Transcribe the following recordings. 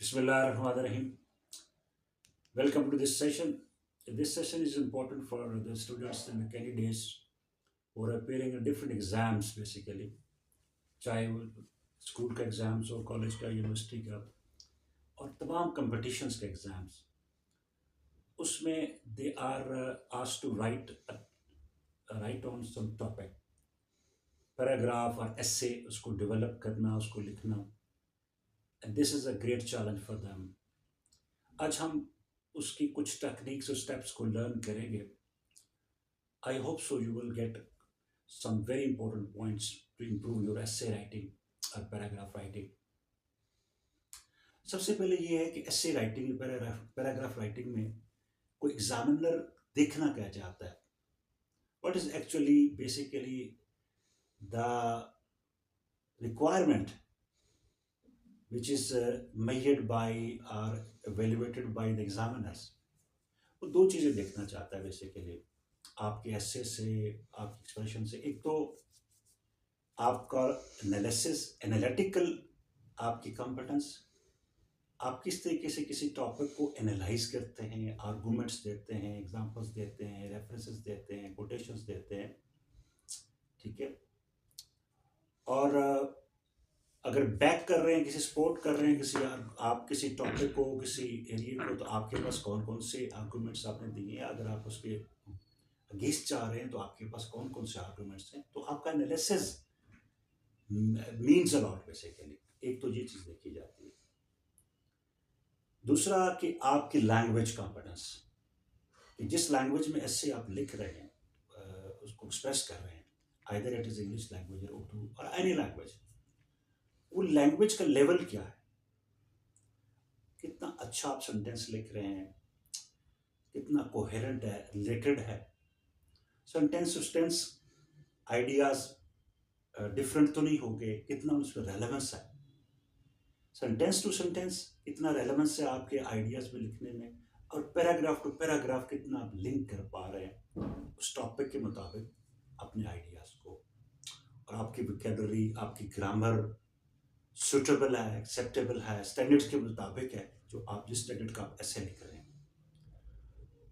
Bismillahirrahmanirrahim. Welcome to this session. This session is important for the students and the candidates who are appearing in different exams basically, चाहे वो school का exams हो, college का, university का और तमाम competitions के एग्ज़ाम्स उसमें they are asked to write on some topic, paragraph और essay उसको develop करना, उसको लिखना, and this is a great challenge for them. आज हम उसकी कुछ टेक्निक्स और स्टेप्स को लर्न करेंगे. I hope so you will get some very important points to improve your essay writing और पैराग्राफ राइटिंग. सबसे पहले ये है कि essay राइटिंग पैराग्राफ राइटिंग में कोई एग्जामिनर देखना क्या चाहता है. What is actually basically the requirement which is measured by or evaluated by the examiners. वो दो चीज़ें देखना चाहता है बेसिकली आपके एसे से, आपके एक्सप्रेशन से. एक तो आपका एनालिसिस, एनालिटिकल आपकी कॉम्पिटेंस, आप किस तरीके से किसी टॉपिक को एनालाइज करते हैं, आर्गूमेंट्स देते हैं, एग्जांपल्स देते हैं, रेफरेंसेस देते हैं, कोटेशंस देते हैं. ठीक है. और अगर बैक कर रहे हैं, किसी सपोर्ट कर रहे हैं, आप किसी टॉपिक को, किसी एरिया को, तो आपके पास कौन कौन से आर्गूमेंट्स आपने दिए हैं. अगर आप उसके अगेंस्ट चाह रहे हैं तो आपके पास कौन कौन से आर्गूमेंट्स हैं. तो आपका analysis means a lot basically. एक तो ये चीज़ देखी जाती है. दूसरा कि आपकी लैंग्वेज कॉम्पिटेंस, कि जिस लैंग्वेज में ऐसे आप लिख रहे हैं, उसको एक्सप्रेस कर रहे हैं, either it is English language और उर्दू और एनी लैंग्वेज, वो लैंग्वेज का लेवल क्या है. कितना अच्छा आप सेंटेंस लिख रहे हैं, कितना कोहेरेंट है, रिलेटेड है. Sentence to sentence ideas different तो नहीं होंगे, कितना उसमें रेलेवेंस है. सेंटेंस टू सेंटेंस कितना रेलेवेंस है आपके आइडियाज में लिखने में. और पैराग्राफ टू पैराग्राफ कितना आप लिंक कर पा रहे हैं उस टॉपिक के मुताबिक अपने आइडियाज को. और आपकी वोकैबुलरी, आपकी ग्रामर सुटेबल है, एक्सेप्टेबल है, स्टैंडर्ड्स के मुताबिक है जो आप जिस स्टैंडर्ड का आप ऐसे लिख रहे हैं.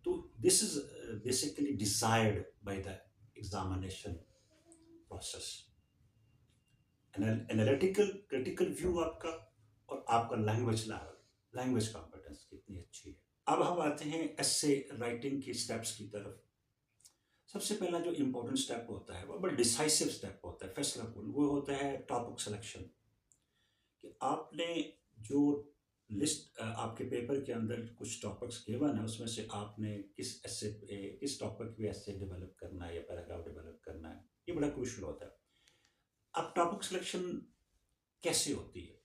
तो this is basically decide by the examination process. Analytical critical view आपका, और आपका लैंग्वेज लेवल, लैंग्वेज कॉम्पिटेंस कितनी अच्छी है. अब हम आते हैं एसे राइटिंग की स्टेप्स की तरफ. सबसे पहला जो इम्पोर्टेंट स्टेप होता है, वो बड़ा डिसाइसिव स्टेप होता है, फैसला कुल, वो होता है टॉपिक सिलेक्शन. कि आपने जो लिस्ट आपके पेपर के अंदर कुछ टॉपिक्स गिवन है, उसमें से आपने किस टॉपिक पे ऐसे डेवलप करना है या पैराग्राफ डेवलप करना है. ये बड़ा क्रूशियल होता है. अब टॉपिक सिलेक्शन कैसे होती है,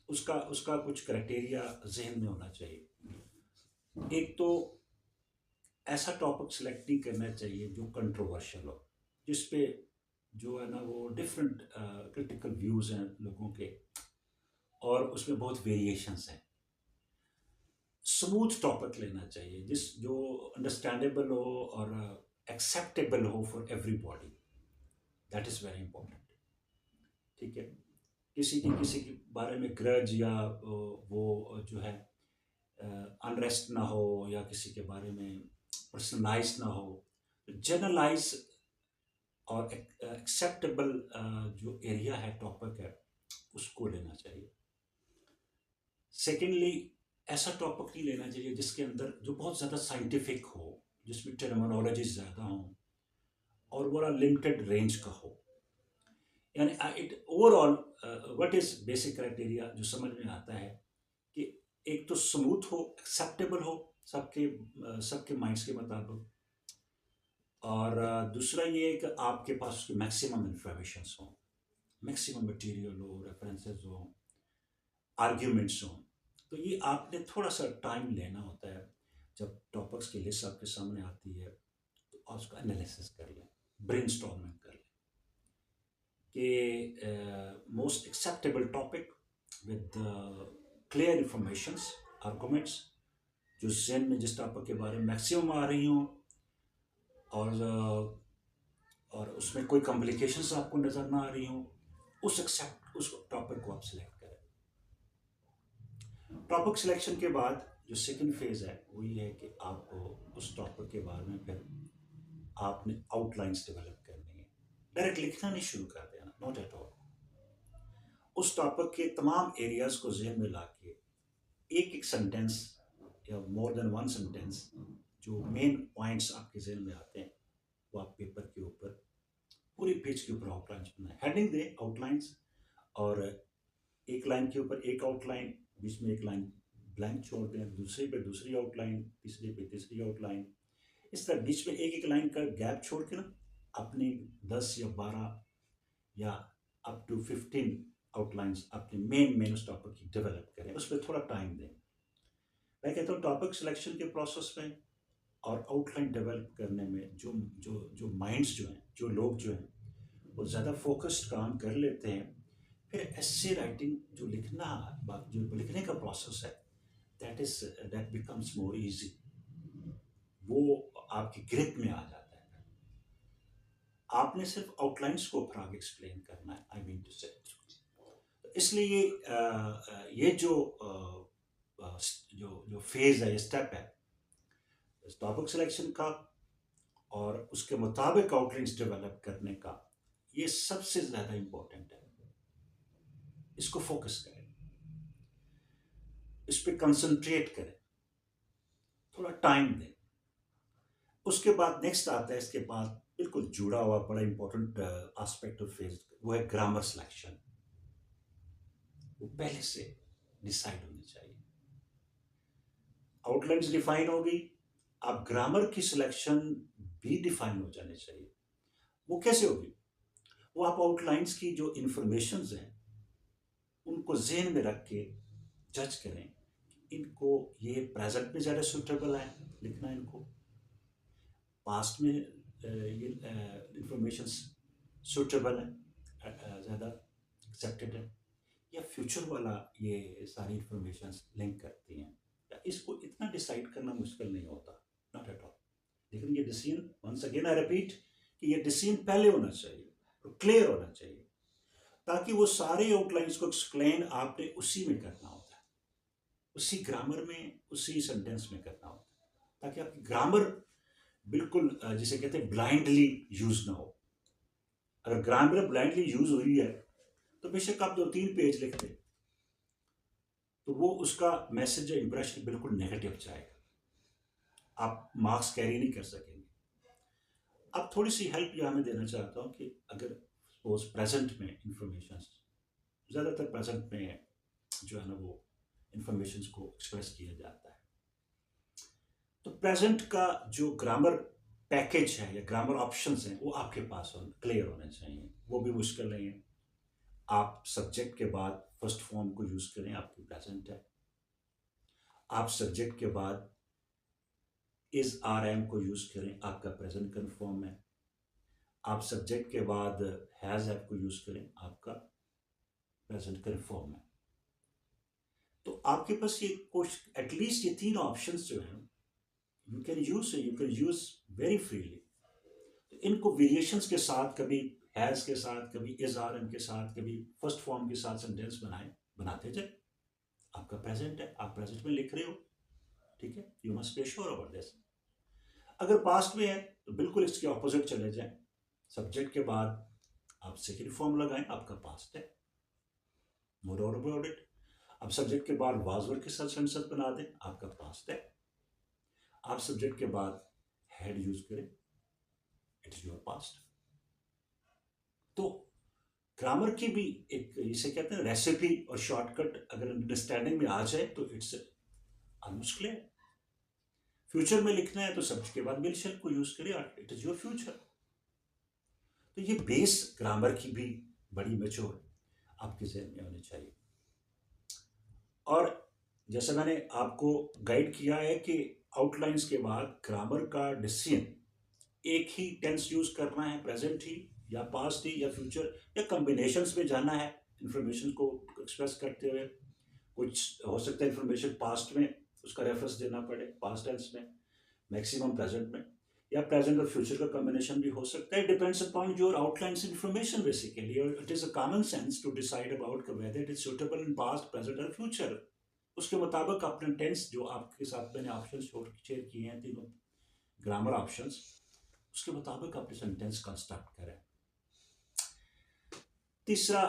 उसका उसका कुछ क्राइटेरिया जहन में होना चाहिए. एक तो ऐसा टॉपिक सिलेक्ट नहीं करना चाहिए जो कंट्रोवर्शियल हो, जिस पे जो है ना वो डिफरेंट क्रिटिकल व्यूज़ हैं लोगों के, और उसमें बहुत वेरिएशंस हैं. स्मूथ टॉपिक लेना चाहिए जो अंडरस्टैंडेबल हो और एक्सेप्टेबल हो for everybody. That is very important. ठीक है. किसी के बारे में ग्रज या वो जो है अनरेस्ट ना हो, या किसी के बारे में पर्सनलाइज ना हो. जनरलाइज और एक्सेप्टेबल जो एरिया है, टॉपिक है, उसको लेना चाहिए. सेकेंडली, ऐसा टॉपिक नहीं लेना चाहिए जिसके अंदर जो बहुत ज़्यादा साइंटिफिक हो, जिसमें टर्मिनोलॉजी ज़्यादा हो और बड़ा लिमिटेड रेंज का हो. यानी it overall what is basic criteria जो समझ में आता है कि एक तो स्मूथ हो, एक्सेप्टेबल हो सबके माइंड्स के मुताबिक, और दूसरा ये है कि आपके पास उसकी मैक्सिमम इंफॉर्मेशन हो, मैक्सिमम मटेरियल हो, रेफरेंसेस हो, आर्ग्यूमेंट्स हो. तो ये आपने थोड़ा सा टाइम लेना होता है. जब टॉपिक्स की लिस्ट आपके सामने आती है तो आप उसका एनालिसिस कर लें, ब्रेनस्टॉर्मिंग कर लें कि most acceptable topic with clear informations, arguments, जो जहन में जिस टॉपिक के बारे में मैक्सिमम आ रही हों, और उसमें कोई कॉम्प्लिकेशंस आपको नज़र ना आ रही हों, उस टॉपिक को आप सिलेक्ट करें. टॉपिक सिलेक्शन के बाद जो सेकंड फेज है वो ये है कि आपको उस टॉपिक के बारे में फिर आपने आउटलाइंस डेवलप करनी है। डायरेक्ट लिखना नहीं शुरू कर देना, नॉट एट ऑल। उस टॉपिक के तमाम एरियाज को जहन में ला के एक एक सेंटेंस या मोर देन वन सेंटेंस, जो मेन पॉइंट्स आपके जहन में आते हैं, वो आप पेपर के ऊपर पूरे पेज के ऊपर आउटलाइंस बनाए, हेडिंग दे आउटलाइंस, और एक लाइन के ऊपर एक आउटलाइन, बीच में एक लाइन ब्लैंक छोड़ दें, दूसरे पे दूसरी आउटलाइन, तीसरे पे तीसरी आउटलाइन। इस तरह बीच में एक एक लाइन का गैप छोड़ के ना अपनी 10 या 12 या अप टू 15 आउटलाइंस अपने मेन उस टॉपिक की डेवलप करें, उस पर थोड़ा टाइम दें। मैं कहता हूँ टॉपिक सिलेक्शन के प्रोसेस में और आउटलाइन डेवलप करने में जो जो जो माइंड्स जो हैं, जो लोग जो हैं, वो ज़्यादा फोकस्ड काम कर लेते हैं, फिर एस्से राइटिंग जो लिखने का प्रोसेस है, दैट बिकम्स मोर इजी। वो आपकी ग्रिप में आ जाता है। आपने सिर्फ आउटलाइंस को ऊपर आगे एक्सप्लेन करना है, आई मीन टू से। तो इसलिए ये जो फेज है, ये स्टेप है टॉपिक सिलेक्शन का और उसके मुताबिक आउटलाइंस डेवलप करने का, ये सबसे ज़्यादा इम्पोर्टेंट है। इसको फोकस करें, इस पर कंसंट्रेट करें, थोड़ा टाइम दें। उसके बाद नेक्स्ट आता है, इसके बाद बिल्कुल जुड़ा हुआ बड़ा इंपॉर्टेंट एस्पेक्ट ऑफ फेज, वो है ग्रामर सिलेक्शन। वो पहले से डिसाइड होनी चाहिए। आउटलाइंस डिफाइन होगी, अब ग्रामर की सिलेक्शन भी डिफाइन हो जानी चाहिए। वो कैसे होगी? वो आप आउटलाइंस की जो इंफॉर्मेशन हैं उनको जहन में रख के जज करें, इनको ये प्रेजेंट में ज़्यादा सूटेबल है लिखना, इनको पास्ट में ये इंफॉर्मेशन सूटेबल है, ज़्यादा एक्सेप्टेड है, या फ्यूचर वाला ये सारी इंफॉर्मेशन लिंक करती हैं। इसको इतना डिसाइड करना मुश्किल नहीं होता, नॉट एट ऑल। लेकिन ये decision, once again I repeat, कि ये डिसीजन पहले होना चाहिए और क्लियर होना चाहिए, ताकि वो सारे आउटलाइंस को एक्सप्लेन आपने उसी में करना होता है, उसी ग्रामर में, उसी सेंटेंस में करना होता है, ताकि आपकी ग्रामर बिल्कुल जिसे कहते हैं ब्लाइंडली यूज ना हो। अगर ग्रामर ब्लाइंडली यूज हुई है तो बेशक आप 2-3 पेज लिखते, तो वो उसका मैसेज या इंप्रेशन बिल्कुल नेगेटिव जाएगा, आप मार्क्स कैरी नहीं कर सकेंगे। अब थोड़ी सी हेल्प यहाँ मैं देना चाहता हूँ कि अगर सपोज प्रेजेंट में इंफॉर्मेशन, ज़्यादातर प्रेजेंट में जो है ना वो इंफॉर्मेशन को एक्सप्रेस किया जाता है, तो प्रेजेंट का जो ग्रामर पैकेज है या ग्रामर ऑप्शंस हैं वो आपके पास क्लियर होने चाहिए। वो भी मुश्किल नहीं है। आप सब्जेक्ट के बाद फर्स्ट फॉर्म को यूज़ करें, आपकी प्रेजेंट है। आप सब्जेक्ट के बाद इज आर एम को यूज़ करें, आपका प्रेजेंट कन्फर्म है। आप सब्जेक्ट के बाद हैज़ हैव को यूज़ करें, आपका प्रेजेंट कन्फर्म है। तो आपके पास ये कुछ एटलीस्ट ये 3 ऑप्शंस जो हैं you can use very freely. तो इनको वेरिएशंस के साथ, कभी हैज़ के साथ, कभी इज आर एम के साथ, कभी फर्स्ट फॉर्म के साथ सेंटेंस बनाते जाए। आपका प्रेजेंट है, आप प्रेजेंट में लिख रहे हो, ठीक है, you must be sure about this. अगर पास्ट में है तो बिल्कुल इसके ऑपोजिट चले जाएं, सब्जेक्ट के बाद आप सेकेंड फॉर्म लगाएं, आपका पास्ट है, मोर और अबाउट इट। अब सब्जेक्ट के बाद वाज वर के साथ सेंटेंस बना दें, आपका पास्ट है। आप सब्जेक्ट के बाद हैड यूज करें, इट इज योर पास्ट। तो ग्रामर की भी एक, इसे कहते हैं रेसिपी और शॉर्टकट, अगर अंडरस्टैंडिंग में आ जाए तो इट्स ऑलमोस्ट क्लियर। फ्यूचर में लिखना है तो सब्जेक्ट के बाद विल शैल को यूज करें, इट इज योर फ्यूचर। तो ये बेस ग्रामर की भी बड़ी मैच्योर आपके जहन में होनी चाहिए। और जैसे मैंने आपको गाइड किया है कि आउटलाइंस के बाद ग्रामर का डिसीजन एक ही टेंस यूज करना है, प्रेजेंट ही या पास्ट ही या फ्यूचर, या कॉम्बिनेशंस में जाना है इंफॉर्मेशन को एक्सप्रेस करते हुए। कुछ हो सकता है इंफॉर्मेशन पास्ट में उसका रेफरेंस देना पड़े, पास्ट टेंस में, मैक्सिमम प्रेजेंट में, या प्रेजेंट और फ्यूचर का कॉम्बिनेशन भी हो सकता है। Depends upon your outlines information basically, और it is a common sense to decide about whether it is suitable in past, present और फ्यूचर। उसके मुताबिक अपने टेंस जो आपके साथ मैंने ऑप्शन शेयर किए हैं, तीनों ग्रामर ऑप्शंस, उसके मुताबिक अपने सेंटेंस कंस्ट्रक्ट करें। तीसरा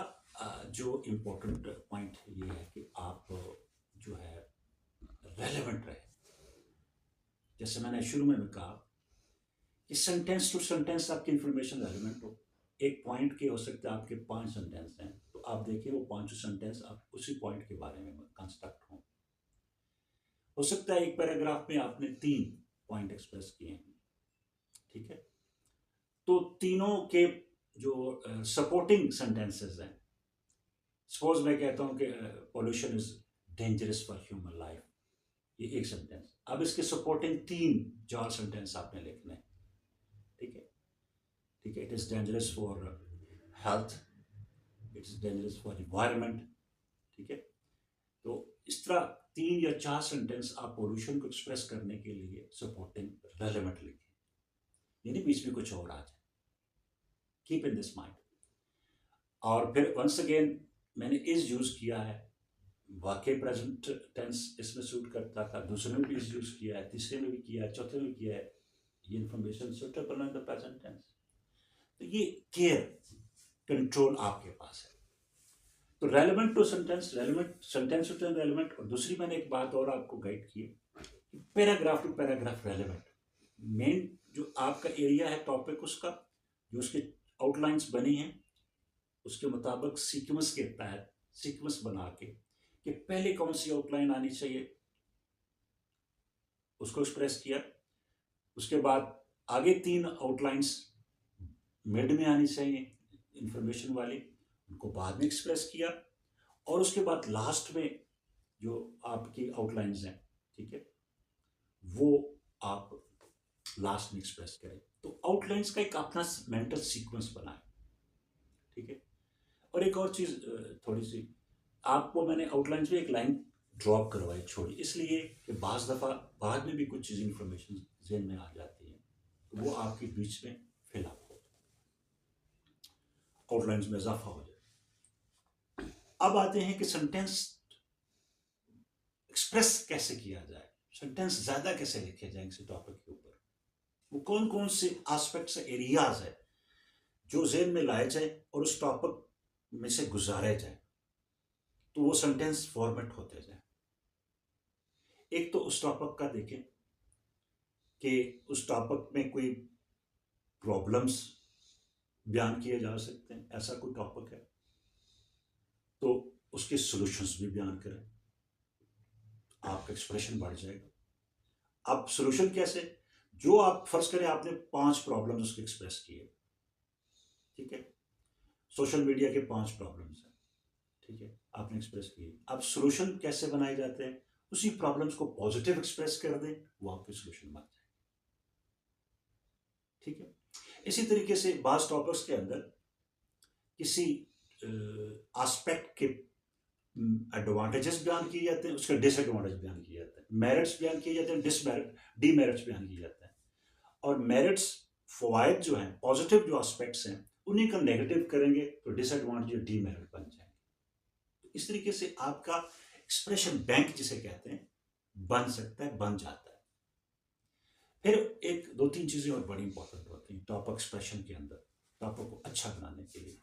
जो इम्पोर्टेंट पॉइंट ये है कि आप जो है रेलेवेंट रहे। जैसे मैंने शुरू में भी कहा कि सेंटेंस टू सेंटेंस आपकी इंफॉर्मेशन रेलेवेंट हो। एक पॉइंट के हो सकते हैं आपके 5 सेंटेंस हैं, तो आप देखिए वो 5 सेंटेंस आप उसी पॉइंट के बारे में कंस्ट्रक्ट हो सकता है एक पैराग्राफ में आपने 3 पॉइंट एक्सप्रेस किए हैं, ठीक है, तो तीनों के जो सपोर्टिंग सेंटेंसेस हैं, सपोज मैं कहता हूं कि pollution is dangerous for human life, ये एक सेंटेंस। अब इसके सपोर्टिंग 3-4 सेंटेंस आपने लिखने हैं, ठीक है, ठीक है। It is dangerous for health, it is dangerous for environment, ठीक है। तो इस तरह 3 या 4 सेंटेंस आप पॉल्यूशन को एक्सप्रेस करने के लिए सपोर्टिंग रेलेवेंट लिखें, यानी बीच में कुछ और आ जाए। Keep in this mind. और फिर वंस अगेन मैंने इज यूज किया है, वाकई प्रेजेंट टेंस इसमें सूट करता था, दूसरे में भी इज यूज किया है, तीसरे में भी किया है, चौथे में किया है। ये information suitable in the present tense. तो ये केयर कंट्रोल आपके पास है। तो relevant to sentence, relevant sentence to relevant. और दूसरी मैंने एक बात और आपको गाइड की, paragraph to paragraph relevant. Main जो आपका एरिया है टॉपिक, उसका जो उसके आउटलाइंस बनी हैं, उसके मुताबिक सीक्वेंस के तहत सीक्वेंस बना के कि पहले कौन सी आउटलाइन आनी चाहिए उसको एक्सप्रेस किया, उसके बाद आगे 3 आउटलाइंस मिड में आनी चाहिए इंफॉर्मेशन वाली, उनको बाद में एक्सप्रेस किया, और उसके बाद लास्ट में जो आपकी आउटलाइंस हैं, ठीक है, वो आप लास्ट में एक्सप्रेस करें। तो आउटलाइंस का एक अपना मेंटल सीक्वेंस बनाए, ठीक है। और एक और चीज थोड़ी सी, आपको मैंने आउटलाइंस में एक लाइन ड्रॉप करवाई छोड़ी, इसलिए कि बाज दफा बाद में भी कुछ चीज इंफॉर्मेशन जेन में आ जाती है, तो वो आपके बीच में फिलअप हो, आउटलाइंस में इजाफा हो जाए। अब आते हैं कि सेंटेंस एक्सप्रेस कैसे किया जाए, सेंटेंस ज्यादा कैसे लिखे जाए किसी टॉपिक के ऊपर, वो कौन कौन से एस्पेक्ट्स एरियाज है जो जेन में लाए जाए और उस टॉपिक में से गुजारे जाए, तो वो सेंटेंस फॉर्मेट होते जाए। एक तो उस टॉपिक का देखें कि उस टॉपिक में कोई प्रॉब्लम्स बयान किए जा सकते हैं, ऐसा कोई टॉपिक है तो उसके सॉल्यूशंस भी बयान करें, आपका एक्सप्रेशन बढ़ जाएगा। अब सॉल्यूशन कैसे, जो आप फर्ज करें आपने 5 प्रॉब्लम्स उसके एक्सप्रेस किए, ठीक है, सोशल मीडिया के 5 प्रॉब्लम्स हैं, ठीक है, आपने एक्सप्रेस किए। अब सॉल्यूशन कैसे बनाए जाते हैं, उसी प्रॉब्लम्स को पॉजिटिव एक्सप्रेस कर दें, वो आपके सॉल्यूशन बन जाए, ठीक है। इसी तरीके से बास टॉपिक्स के अंदर किसी एस्पेक्ट के एडवांटेजेस बयान किए जाते हैं, उसके डिसएडवांटेज बयान किए जाते हैं, मेरिट्स बयान किए जाते हैं, डीमेरिट्स बयान किए जाते हैं, और मेरिट्स फवायद जो हैं, पॉजिटिव जो एस्पेक्ट्स हैं, उन्हीं का नेगेटिव करेंगे तो डिसएडवांटेज डीमेरिट बन जाएंगे। तो इस तरीके से आपका एक्सप्रेशन बैंक जिसे कहते हैं बन सकता है, बन जाता है। फिर एक 2-3 चीजें और बड़ी इंपॉर्टेंट होती हैं टॉपिक एक्सप्रेशन के अंदर, टॉपिक को अच्छा बनाने के लिए,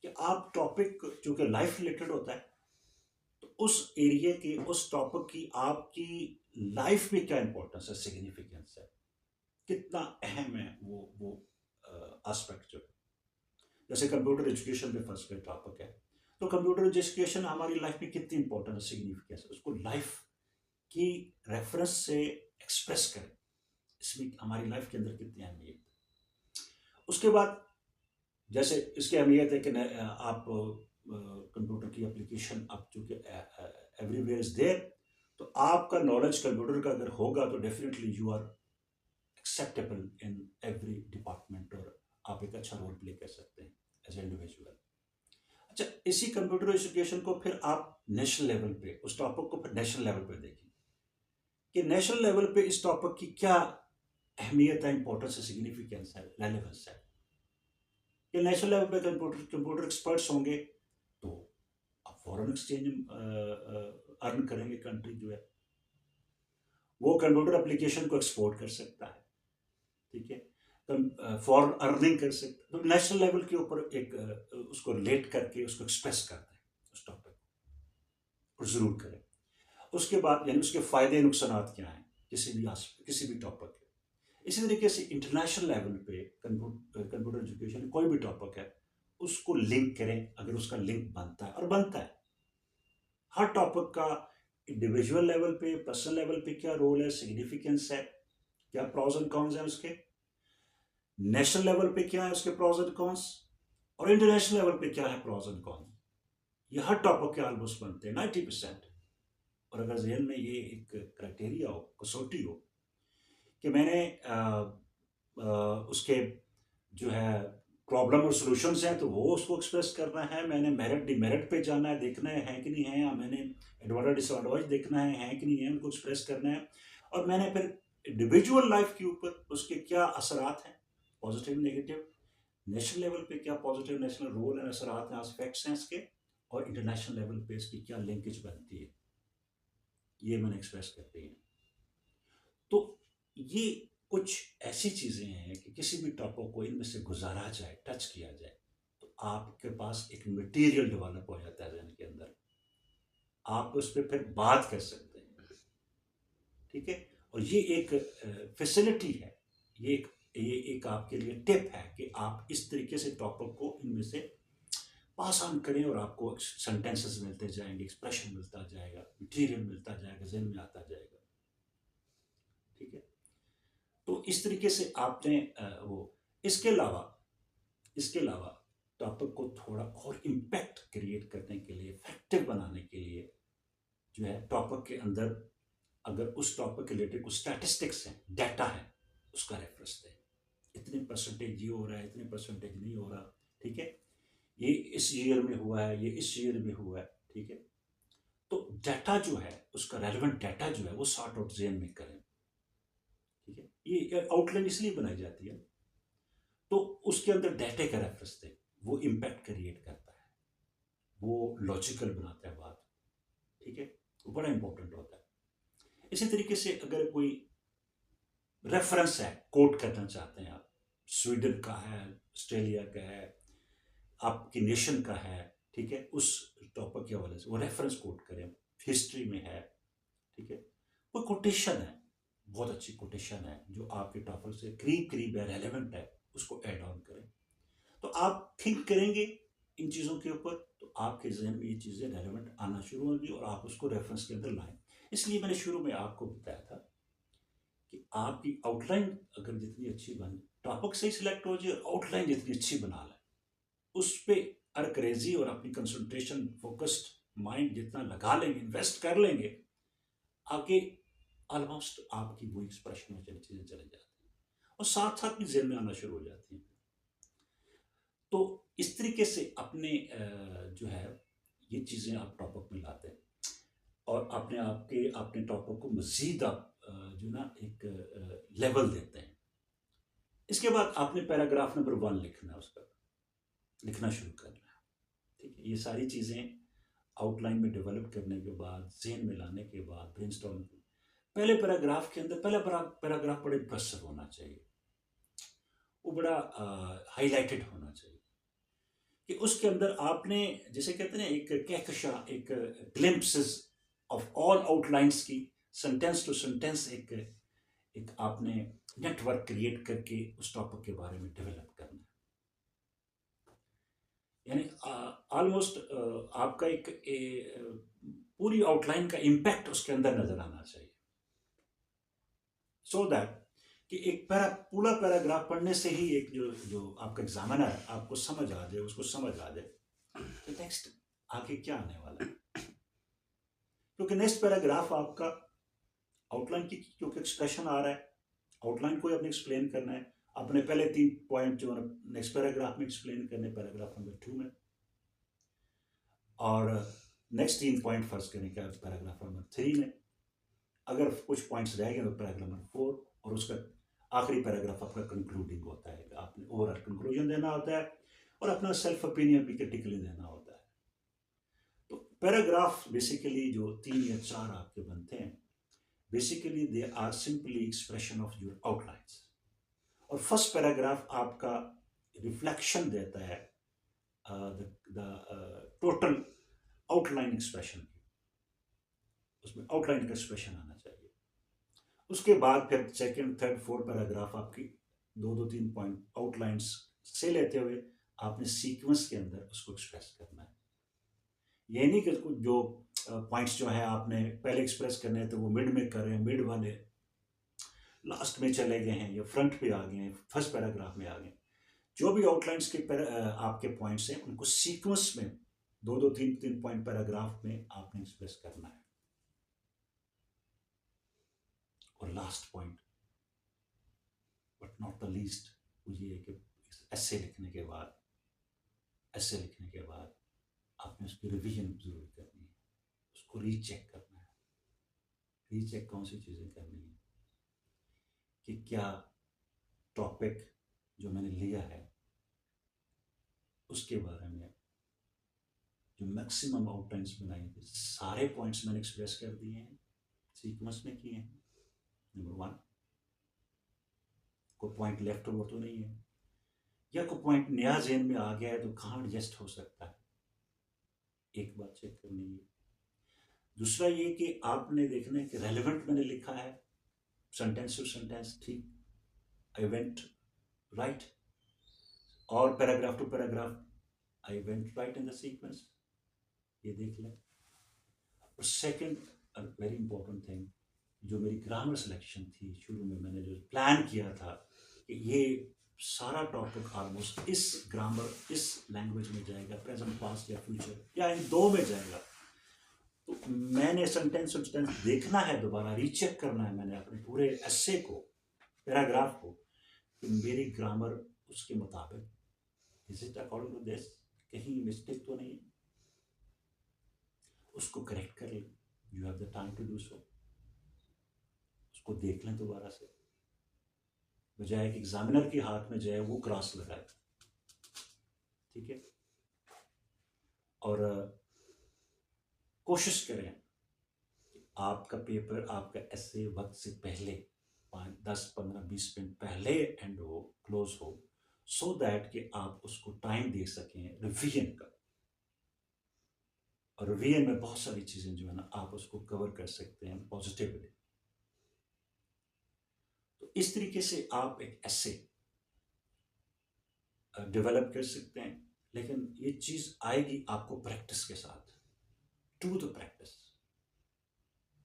कि आप टॉपिक जो कि लाइफ रिलेटेड होता है, तो उस एरिया की, उस टॉपिक की आपकी लाइफ में क्या इंपॉर्टेंस है, सिग्निफिकेंस है, कितना अहम है वो एस्पेक्ट जो है। जैसे कंप्यूटर एजुकेशन पे फर्स्ट का टॉपिक है, तो कंप्यूटर एजुकेशन हमारी लाइफ में कितनी इंपॉर्टेंट है, सिग्निफिकेंस है, उसको लाइफ की रेफरेंस से एक्सप्रेस करें, इसमें हमारी लाइफ के अंदर कितनी अहमियत है। उसके बाद जैसे इसकी अहमियत है कि आप कंप्यूटर की एप्लीकेशन अब चूंकि एवरीवेयर इज देयर, तो आपका नॉलेज कंप्यूटर का अगर होगा तो definitely you are acceptable in every department, और आप एक अच्छा रोल प्ले कर सकते हैं एज इंडिविजुअल। अच्छा, इसी कंप्यूटर एजुकेशन को फिर आप नेशनल लेवल पे, उस टॉपिक को फिर नेशनल लेवल पे देखें कि नेशनल लेवल पे इस टॉपिक की क्या अहमियत है, इंपॉर्टेंस है, सिग्निफिकेंस है, रेलेवेंस है। कि नेशनल लेवल पे कंप्यूटर एक्सपर्ट्स होंगे तो आप फॉरेन एक्सचेंज अर्न करेंगे कंट्री जो है, वो कंप्यूटर एप्लीकेशन को एक्सपोर्ट कर सकता है, ठीक है, फॉर अर्निंग कर सकता है। तो नेशनल लेवल के ऊपर एक उसको रिलेट करके उसको एक्सप्रेस करते हैं उस टॉपिक को, और ज़रूर करें। उसके बाद यानी उसके फ़ायदे नुकसान क्या हैं किसी भी टॉपिक के। इसी तरीके से इंटरनेशनल लेवल पे कंप्यूटर एजुकेशन कोई भी टॉपिक है उसको लिंक करें, अगर उसका लिंक बनता है, और बनता है हर टॉपिक का इंडिविजुअल लेवल पे, पर्सनल लेवल पे क्या रोल है, सिग्निफिकेंस है, क्या प्रॉज एंड कॉन्स है उसके, नेशनल लेवल पे क्या है उसके प्रॉज एंड कॉन्स, और इंटरनेशनल लेवल पे क्या है प्रॉज एंड कॉन्स। ये हर टॉपिक के ऑलमोस्ट बनते हैं 90%। और अगर जहन में ये एक क्राइटेरिया हो, कसौटी हो कि मैंने उसके जो है प्रॉब्लम और सॉल्यूशंस हैं तो वो उसको एक्सप्रेस करना है, मैंने मेरिट डिमेरिट पे जाना है, देखना है कि नहीं है, या मैंने एडवांटेज डिसएडवांटेज देखना है कि नहीं है, उनको एक्सप्रेस करना है। और मैंने फिर इंडिविजुअल लाइफ के ऊपर उसके क्या असरात हैं, पॉजिटिव नेगेटिव, नेशनल लेवल पे क्या पॉजिटिव नेशनल रोल है, असरात हैं, एस्पेक्ट्स हैं इसके, और इंटरनेशनल लेवल पे इसकी क्या लिंकेज बनती है, ये मैंने एक्सप्रेस करती है। तो ये कुछ ऐसी चीज़ें हैं कि किसी भी टॉपिक को इनमें से गुजारा जाए, टच किया जाए, तो आपके पास एक मटेरियल डेवलप हो जाता है जहन के अंदर, आप उस पर फिर बात कर सकते हैं, ठीक है। और ये एक फैसिलिटी है, ये एक आपके लिए टिप है कि आप इस तरीके से टॉपिक को इनमें से पास ऑन करें, और आपको सेंटेंसेस मिलते जाएंगे, एक्सप्रेशन मिलता जाएगा, मटेरियल मिलता जाएगा, जहन में आता जाएगा, ठीक है। तो इस तरीके से आपने वो इसके अलावा टॉपिक को थोड़ा और इम्पैक्ट क्रिएट करने के लिए, इफेक्टिव बनाने के लिए जो है टॉपिक के अंदर, अगर उस टॉपिक के रिलेटेड कुछ स्टैटिस्टिक्स हैं, डाटा है, उसका रेफरेंस दें, इतने परसेंटेज ये हो रहा है, इतने परसेंटेज नहीं हो रहा, ठीक है, ये इस ईयर में हुआ है, ये इस ईयर में हुआ है, ठीक है। तो डाटा जो है, उसका रेलेवेंट डाटा जो है वो सॉर्ट आउट जेन में करें, ठीक है। ये आउटलाइन इसलिए बनाई जाती है, तो उसके अंदर डाटे का रेफरेंस दें, वो इम्पैक्ट क्रिएट करता है, वो लॉजिकल बनाता है बात, ठीक है, वो बड़ा इंपॉर्टेंट होता है। इसी तरीके से अगर कोई रेफरेंस है, कोट करना चाहते हैं आप, स्वीडन का है, ऑस्ट्रेलिया का है, आपकी नेशन का है, ठीक है, उस टॉपिक के हवाले से वो रेफरेंस कोट करें, हिस्ट्री में है, ठीक है, कोई कोटेशन है, बहुत अच्छी कोटेशन है जो आपके टॉपिक से करीब करीब है, रेलेवेंट है, उसको ऐड ऑन करें। तो आप थिंक करेंगे इन चीज़ों के ऊपर, तो आपके जहन में ये चीज़ें रेलेवेंट आना शुरू होंगी, और आप उसको रेफरेंस के अंदर लाएं। इसलिए मैंने शुरू में आपको बताया था कि आपकी आउटलाइन अगर जितनी अच्छी बने, टॉपिक से ही सिलेक्ट हो जाए, आउटलाइन जितनी अच्छी बना लें, उस पर अर्करेजी और अपनी कंसंट्रेशन, फोकस्ड माइंड जितना लगा लेंगे, इन्वेस्ट कर लेंगे, आगे ऑलमोस्ट आपकी वो एक्सप्रेशन में चीज़ें चले जाती हैं, और साथ साथ भी जेल में आना शुरू हो जाती हैं। तो इस तरीके से अपने जो है ये चीज़ें आप टॉपिक में लाते हैं, और अपने टॉपिक को मज़ीद आप जो ना एक लेवल देते हैं। इसके बाद आपने पैराग्राफ नंबर 1 लिखना है, उसका लिखना शुरू करना है, ठीक है। ये सारी चीज़ें आउटलाइन में डेवलप करने के बाद, ज़हन में लाने के बाद, ब्रेनस्टॉर्मिंग, पहले पैराग्राफ के अंदर पहला पैराग्राफ बड़ा इंप्रेसिव होना चाहिए, वो बड़ा हाईलाइटेड होना चाहिए, कि उसके अंदर आपने, जैसे कहते हैं एक कहकशा, एक ग्लिम्पसेस ऑफ ऑल आउटलाइंस की, सेंटेंस टू सेंटेंस एक आपने नेटवर्क क्रिएट करके उस टॉपिक के बारे में डेवलप करना है। यानी ऑलमोस्ट आपका पूरी आउटलाइन का इम्पैक्ट उसके अंदर नजर आना चाहिए, सो दैट कि एक पूरा पैराग्राफ पढ़ने से ही एक जो आपका एग्जामिनर है, आपको समझ आ जाए, उसको समझ आ जाए तो नेक्स्ट आगे क्या आने वाला है। क्योंकि नेक्स्ट पैराग्राफ आपका आउटलाइन की, क्योंकि एक्सप्रेशन आ रहा है, आउटलाइन को आपने एक्सप्लेन करना है, अपने पहले 3 पॉइंट जो नेक्स्ट पैराग्राफ में एक्सप्लेन करने, पैराग्राफ नंबर 2 में, और नेक्स्ट 3 पॉइंट फर्स्ट करने का पैराग्राफ नंबर 3 में, अगर कुछ पॉइंट्स रह गए तो पैराग्राफ नंबर 4, और उसका आखिरी पैराग्राफ आपका कंक्लूडिंग होता है, आपने ओवरऑल कंक्लूजन देना होता है, और अपना सेल्फ ओपिनियन भी क्रिटिकली देना होता है। तो पैराग्राफ बेसिकली जो 3 या 4 आपके बनते हैं, basically they are simply expression of your outlines. और फर्स्ट पैराग्राफ आपका रिफ्लेक्शन देता है द टोटल आउटलाइन एक्सप्रेशन की, उसमें आउटलाइन का एक्सप्रेशन आना चाहिए। उसके बाद फिर सेकंड, थर्ड, फोर्थ पैराग्राफ आपकी दो दो तीन पॉइंट आउटलाइंस से लेते हुए आपने सीक्वेंस के अंदर उसको एक्सप्रेस करना है। ये नहीं कि कुछ जो पॉइंट्स जो है आपने पहले एक्सप्रेस करने हैं तो वो मिड में कर रहे हैं, मिड वाले लास्ट में चले गए हैं या फ्रंट पे आ गए हैं, फर्स्ट पैराग्राफ में आ गए। जो भी आउटलाइंस के आपके पॉइंट्स हैं उनको सीक्वेंस में दो दो तीन तीन पॉइंट पैराग्राफ में आपने एक्सप्रेस करना है। और last point but not the least, वो ये है कि ऐसे लिखने के बाद आपने उसकी रिवीजन जरूर करनी है, उसको रीचेक करना है। रीचेक कौन सी चीज़ें करनी है कि क्या टॉपिक जो मैंने लिया है उसके बारे में जो मैक्सिमम आउटलाइंस बनाई थी, सारे पॉइंट्स मैंने एक्सप्रेस कर दिए हैं, सीक्वेंस में किए हैं। नंबर 1, कोई पॉइंट लेफ्ट ओवर तो नहीं है, या कोई पॉइंट नया जेन में आ गया है तो कहाँ एडजस्ट हो सकता है, एक बात चेक करनी है। दूसरा ये कि आपने देखना है कि रेलेवेंट मैंने लिखा है, सेंटेंस टू सेंटेंस ठीक, आई वेंट राइट, और paragraph to paragraph I went right in the sequence, ये देख लें। और सेकंड वेरी इंपॉर्टेंट थिंग, जो मेरी ग्रामर सिलेक्शन थी, शुरू में मैंने जो प्लान किया था कि ये सारा टॉपिक ऑलमोस्ट इस ग्रामर, इस लैंग्वेज में जाएगा, प्रेजेंट, पास्ट या फ्यूचर या इन दो में जाएगा, तो मैंने सेंटेंस देखना है, दोबारा रीचेक करना है मैंने अपने पूरे एस्से को, पैराग्राफ को, कि मेरी ग्रामर उसके मुताबिक, is it according to this, कहीं मिस्टेक तो नहीं, उसको करेक्ट कर लें। You have the time to do so, उसको देख लें दोबारा से, बजाय कि एग्जामिनर के हाथ में जाए वो क्रॉस लगाए, ठीक है। और कोशिश करें कि आपका पेपर, आपका एस्से वक्त से पहले 5, 10, 15, 20 मिनट पहले एंड हो, क्लोज हो, सो दैट कि आप उसको टाइम दे सकें रिवीजन का। और रिवीजन में बहुत सारी चीज़ें जो है ना, आप उसको कवर कर सकते हैं पॉजिटिवली। तो इस तरीके से आप एक एस्से डेवलप कर सकते हैं, लेकिन ये चीज़ आएगी आपको प्रैक्टिस के साथ। डू द प्रैक्टिस,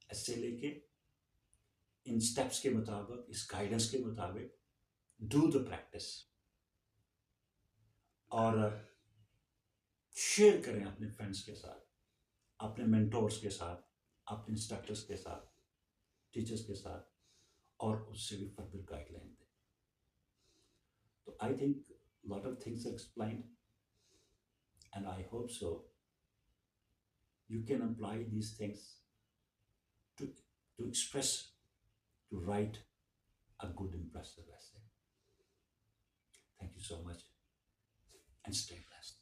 एस्से लेके इन स्टेप्स के मुताबिक, इस गाइडेंस के मुताबिक डू द प्रैक्टिस, और शेयर करें अपने फ्रेंड्स के साथ, अपने मेंटोर्स के साथ, अपने इंस्ट्रक्टर्स के साथ, टीचर्स के साथ, और उससे भी फर्दर गाइडलाइन दें। तो I think lot of things are explained, and I hope so you can apply these things to express, to write a good impressive essay. Thank you so much and stay blessed.